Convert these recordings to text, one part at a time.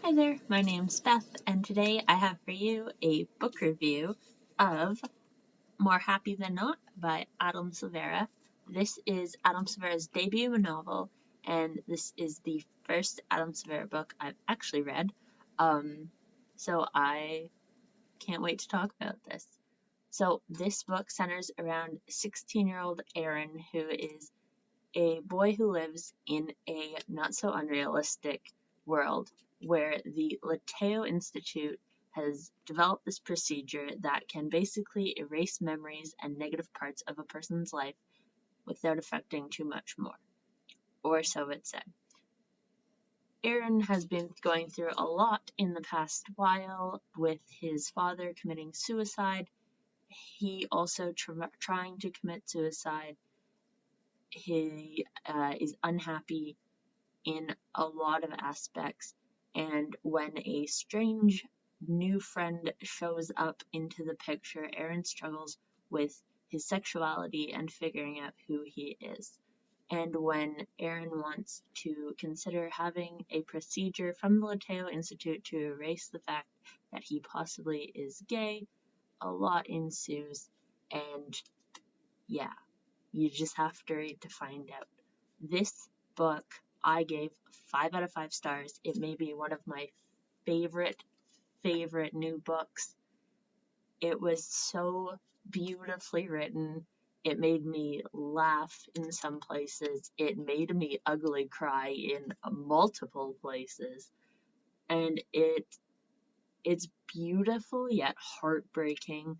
Hi there, my name's Beth, and today I have for you a book review of More Happy Than Not by Adam Silvera. This is Adam Silvera's debut novel, and this is the first Adam Silvera book I've actually read. So I can't wait to talk about this. So this book centers around 16-year-old Aaron, who is a boy who lives in a not so unrealistic world where the Lateo Institute has developed this procedure that can basically erase memories and negative parts of a person's life without affecting too much more, or so it's said. Aaron has been going through a lot in the past while with his father committing suicide. He also trying to commit suicide. He is unhappy in a lot of aspects, and when a strange new friend shows up into the picture, Aaron struggles with his sexuality and figuring out who he is. And when Aaron wants to consider having a procedure from the Lateo Institute to erase the fact that he possibly is gay, a lot ensues, and yeah, you just have to read to find out. This book I gave 5 out of 5 stars. It may be one of my favorite new books. It was so beautifully written. It made me laugh in some places. It made me ugly cry in multiple places. And it's beautiful yet heartbreaking.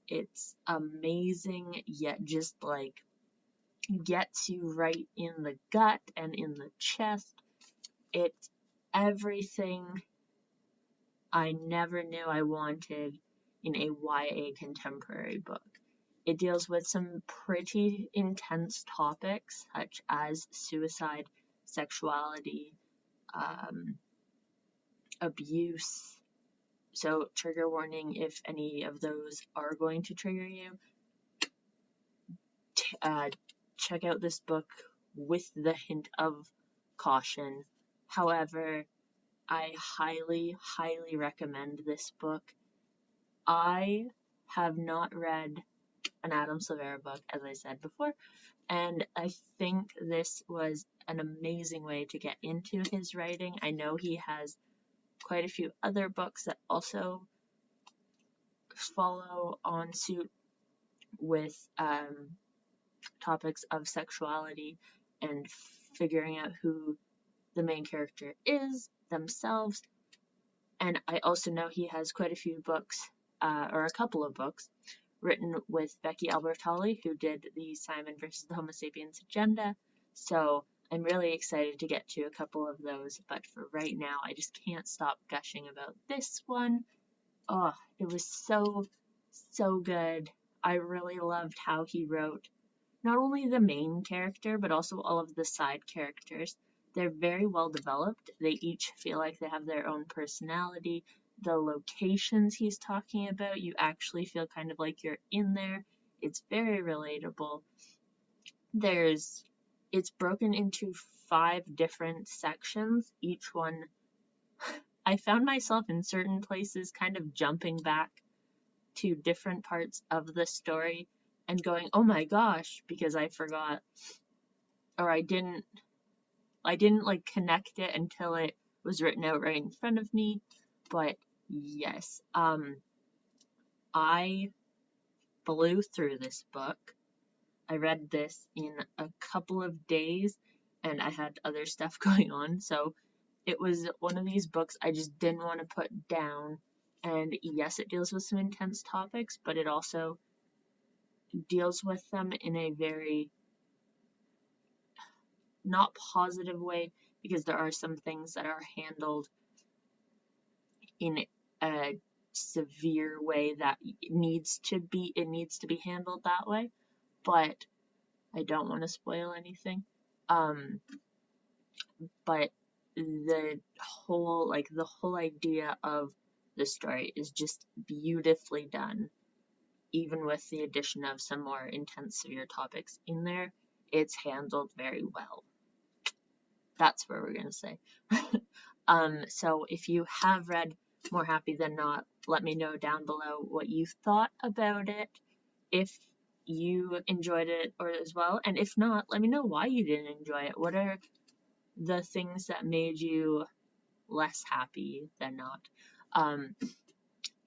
It's amazing yet just like gets you right in the gut and in the chest. It's everything I never knew I wanted in a YA contemporary book. It deals with some pretty intense topics such as suicide, sexuality, abuse. So, trigger warning if any of those are going to trigger you. Check out this book with the hint of caution. However, I highly recommend this book. I have not read an Adam Silvera book, as I said before, and I think this was an amazing way to get into his writing. I know he has quite a few other books that also follow on suit with topics of sexuality and figuring out who the main character is themselves. And I also know he has quite a few books, or a couple of books, written with Becky Albertalli, who did the Simon versus the Homo sapiens agenda. So I'm really excited to get to a couple of those, but for right now, I just can't stop gushing about this one. Oh, it was so good. I really loved how he wrote not only the main character, but also all of the side characters. They're very well developed. They each feel like they have their own personality. The locations he's talking about, you actually feel kind of like you're in there. It's very relatable. It's broken into 5 different sections. Each one, I found myself in certain places kind of jumping back to different parts of the story and going, oh my gosh, because I forgot, or I didn't like connect it until it was written out right in front of me. But yes, I blew through this book. I read this in a couple of days and I had other stuff going on, so it was one of these books I just didn't want to put down. And yes, it deals with some intense topics, but it also deals with them in a very not positive way, because there are some things that are handled in a severe way that it needs to be handled that way, but I don't want to spoil anything. But the whole idea of the story is just beautifully done, even with the addition of some more intense severe topics in there. It's handled very well. That's what we're gonna say. So if you have read More Happy Than Not, let me know down below what you thought about it, if you enjoyed it or as well, and if not, let me know why you didn't enjoy it. What are the things that made you less happy than not?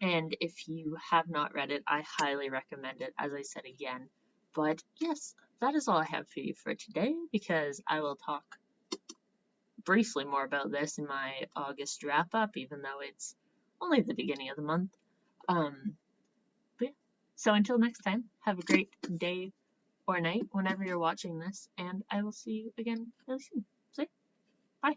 And if you have not read it, I highly recommend it, as I said again. But yes, that is all I have for you for today, because I will talk briefly more about this in my August wrap up, even though it's only the beginning of the month. But yeah. So until next time, have a great day or night whenever you're watching this, and I will see you again really soon. So, bye.